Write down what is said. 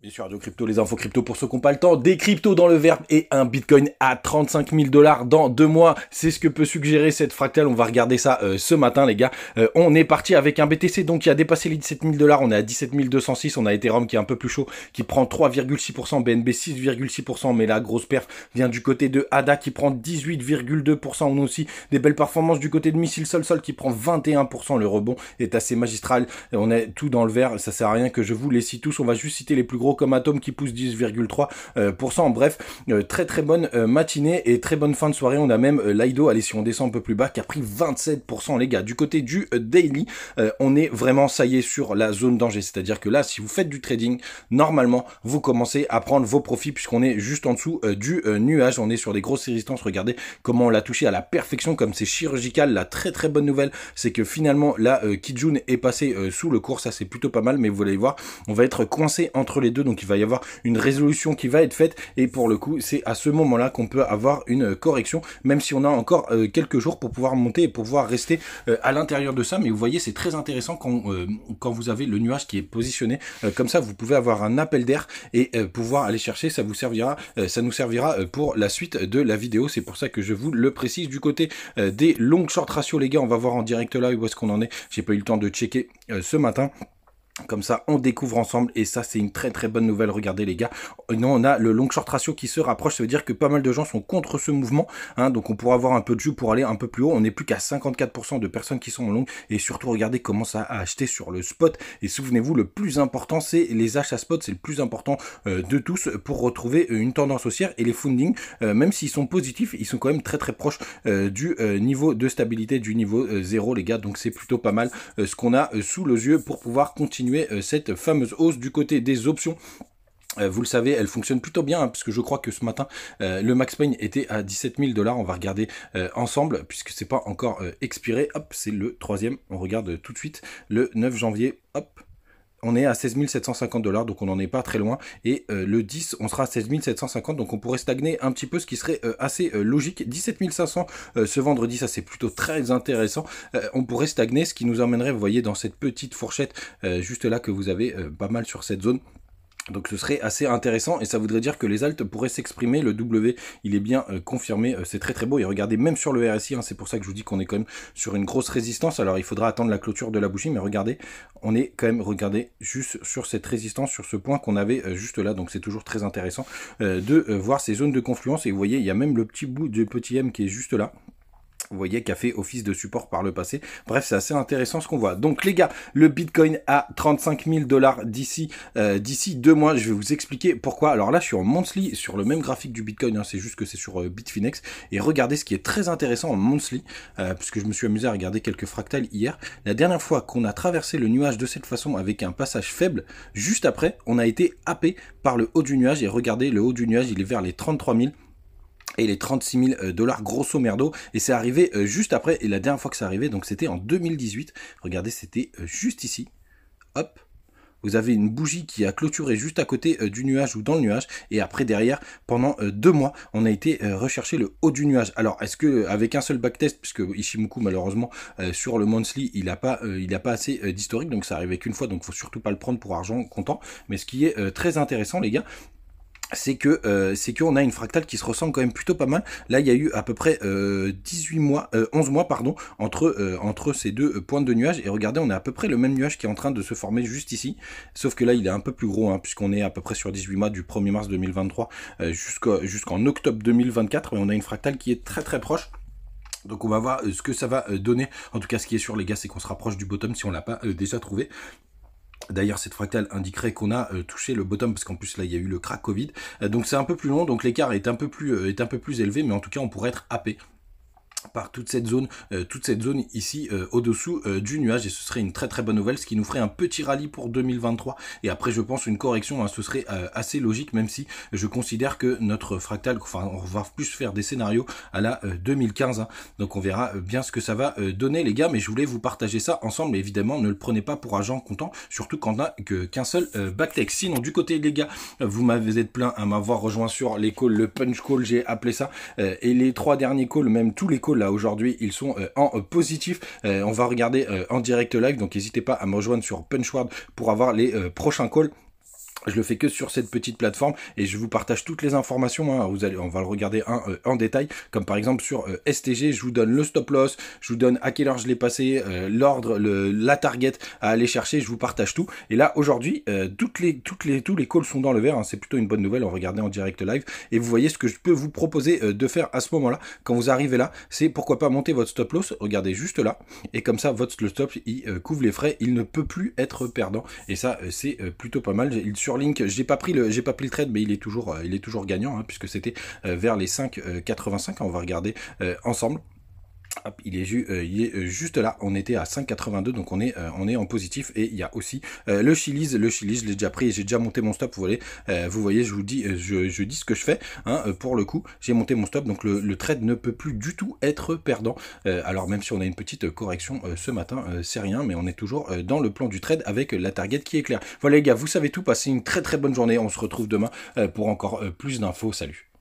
Bien sûr, Radio Crypto, les infos crypto pour ceux qui n'ont pas le temps, des cryptos dans le verbe et un bitcoin à 35 000 $ dans 2 mois. C'est ce que peut suggérer cette fractale. On va regarder ça ce matin, les gars. On est parti avec un BTC donc qui a dépassé les 17 000 $. On est à 17 206. On a Ethereum qui est un peu plus chaud, qui prend 3,6%, BNB 6,6%. Mais la grosse perf vient du côté de ADA qui prend 18,2%. On a aussi des belles performances du côté de Missile Sol qui prend 21%. Le rebond est assez magistral. On est tout dans le vert. Ça sert à rien que je vous les cite tous. On va juste citer les plus gros comme Atom qui pousse 10,3%. Bref, très bonne matinée et très bonne fin de soirée. On a même Lido, allez, si on descend un peu plus bas, qui a pris 27%, les gars. Du côté du daily, on est vraiment, ça y est, sur la zone danger. C'est-à-dire que là, si vous faites du trading, normalement, vous commencez à prendre vos profits puisqu'on est juste en dessous du nuage. On est sur des grosses résistances. Regardez comment on l'a touché à la perfection, comme c'est chirurgical. La très bonne nouvelle, c'est que finalement, là, Kijun est passé sous le cours. Ça, c'est plutôt pas mal, mais vous allez voir, on va être coincé entre les deux. Donc, il va y avoir une résolution qui va être faite. Et pour le coup, c'est à ce moment-là qu'on peut avoir une correction, même si on a encore quelques jours pour pouvoir monter et pour pouvoir rester à l'intérieur de ça. Mais vous voyez, c'est très intéressant quand vous avez le nuage qui est positionné comme ça. Vous pouvez avoir un appel d'air et pouvoir aller chercher. Ça vous servira, ça nous servira pour la suite de la vidéo. C'est pour ça que je vous le précise. Du côté des long short ratio, les gars, on va voir en direct là où est-ce qu'on en est. J'ai pas eu le temps de checker ce matin. Comme ça, on découvre ensemble et ça, c'est une très bonne nouvelle. Regardez, les gars, non, on a le long short ratio qui se rapproche. Ça veut dire que pas mal de gens sont contre ce mouvement, hein, donc on pourra avoir un peu de jus pour aller un peu plus haut. On n'est plus qu'à 54% de personnes qui sont en long et surtout, regardez comment ça a acheté sur le spot. Et souvenez-vous, le plus important, c'est les achats spot. C'est le plus important de tous pour retrouver une tendance haussière. Et les funding, même s'ils sont positifs, ils sont quand même très proches du niveau de stabilité, du niveau 0, les gars. Donc c'est plutôt pas mal ce qu'on a sous les yeux pour pouvoir continuer cette fameuse hausse. Du côté des options, vous le savez, elle fonctionne plutôt bien, hein, parce que je crois que ce matin, le Max Pain était à 17 000 $. On va regarder ensemble, puisque c'est pas encore expiré. Hop, c'est le troisième. On regarde tout de suite le 9 janvier. Hop. On est à 16 750 $, donc on n'en est pas très loin. Et le 10, on sera à 16 750, donc on pourrait stagner un petit peu, ce qui serait assez logique. 17 500 ce vendredi, ça c'est plutôt très intéressant. On pourrait stagner, ce qui nous emmènerait, vous voyez, dans cette petite fourchette juste là que vous avez pas mal sur cette zone. Donc ce serait assez intéressant et ça voudrait dire que les alts pourraient s'exprimer. Le W, il est bien confirmé, c'est très beau. Et regardez, même sur le RSI, hein, c'est pour ça que je vous dis qu'on est quand même sur une grosse résistance. Alors il faudra attendre la clôture de la bougie, mais regardez, on est quand même, regardez, juste sur cette résistance, sur ce point qu'on avait juste là. Donc c'est toujours très intéressant de voir ces zones de confluence. Et vous voyez, il y a même le petit bout du petit M qui est juste là. Vous voyez, qui a fait office de support par le passé. Bref, c'est assez intéressant ce qu'on voit. Donc les gars, le Bitcoin à 35 000 $ d'ici 2 mois. Je vais vous expliquer pourquoi. Alors là, je suis en monthly sur le même graphique du Bitcoin, hein, c'est juste que c'est sur Bitfinex. Et regardez ce qui est très intéressant en monthly, puisque je me suis amusé à regarder quelques fractales hier. La dernière fois qu'on a traversé le nuage de cette façon avec un passage faible, juste après, on a été happé par le haut du nuage. Et regardez, le haut du nuage, il est vers les 33 000. Et les 36 000 $ grosso merdo, et c'est arrivé juste après, et la dernière fois que c'est arrivé, donc c'était en 2018, regardez, c'était juste ici, hop, vous avez une bougie qui a clôturé juste à côté du nuage ou dans le nuage, et après derrière, pendant 2 mois, on a été rechercher le haut du nuage. Alors, est-ce que avec un seul backtest, puisque Ishimoku malheureusement sur le monthly, il a pas assez d'historique, donc ça arrivait qu'une fois, donc faut surtout pas le prendre pour argent comptant, mais ce qui est très intéressant, les gars, c'est qu'on a une fractale qui se ressemble quand même plutôt pas mal. Là, il y a eu à peu près 11 mois pardon, entre ces deux pointes de nuages. Et regardez, on a à peu près le même nuage qui est en train de se former juste ici. Sauf que là, il est un peu plus gros, hein, puisqu'on est à peu près sur 18 mois du 1er mars 2023 jusqu'en octobre 2024. Et on a une fractale qui est très proche. Donc on va voir ce que ça va donner. En tout cas, ce qui est sûr, les gars, c'est qu'on se rapproche du bottom si on l'a pas déjà trouvé. D'ailleurs, cette fractale indiquerait qu'on a touché le bottom, parce qu'en plus là il y a eu le crack Covid, donc c'est un peu plus long, donc l'écart est un peu plus élevé, mais en tout cas on pourrait être happé par toute cette zone ici au-dessous du nuage, et ce serait une très bonne nouvelle, ce qui nous ferait un petit rallye pour 2023, et après je pense une correction, hein, ce serait assez logique, même si je considère que notre fractal, enfin on va plus faire des scénarios à la 2015, hein, donc on verra bien ce que ça va donner, les gars, mais je voulais vous partager ça ensemble, mais évidemment ne le prenez pas pour argent comptant, surtout quand on n'a qu'un seul backtech. Sinon du côté, les gars, vous m'avez plein à m'avoir rejoint sur les calls, le punch call j'ai appelé ça, et les 3 derniers calls, même tous les calls là aujourd'hui, ils sont en positif. On va regarder en direct live, donc n'hésitez pas à me rejoindre sur Punchword pour avoir les prochains calls. Je le fais que sur cette petite plateforme et je vous partage toutes les informations. Hein. On va le regarder en détail, comme par exemple sur STG, je vous donne le stop loss, je vous donne à quelle heure je l'ai passé, l'ordre, la target à aller chercher, je vous partage tout. Et là aujourd'hui, tous les calls sont dans le vert. Hein. C'est plutôt une bonne nouvelle. On regardait en direct live et vous voyez ce que je peux vous proposer de faire à ce moment-là. Quand vous arrivez là, c'est pourquoi pas monter votre stop loss. Regardez juste là et comme ça, le stop il couvre les frais, il ne peut plus être perdant. Et ça, c'est plutôt pas mal. Sur Link, j'ai pas pris le trade, mais il est toujours gagnant, hein, puisque c'était vers les 5,85. On va regarder ensemble. Hop, il est juste là, on était à 5,82, donc on est en positif. Et il y a aussi le Chili's, je l'ai déjà pris et j'ai déjà monté mon stop. Vous voyez, je vous dis, je dis ce que je fais. Hein, pour le coup, j'ai monté mon stop, donc le trade ne peut plus du tout être perdant. Alors même si on a une petite correction ce matin, c'est rien, mais on est toujours dans le plan du trade avec la target qui est claire. Voilà les gars, vous savez tout, passez une très très bonne journée. On se retrouve demain pour encore plus d'infos. Salut.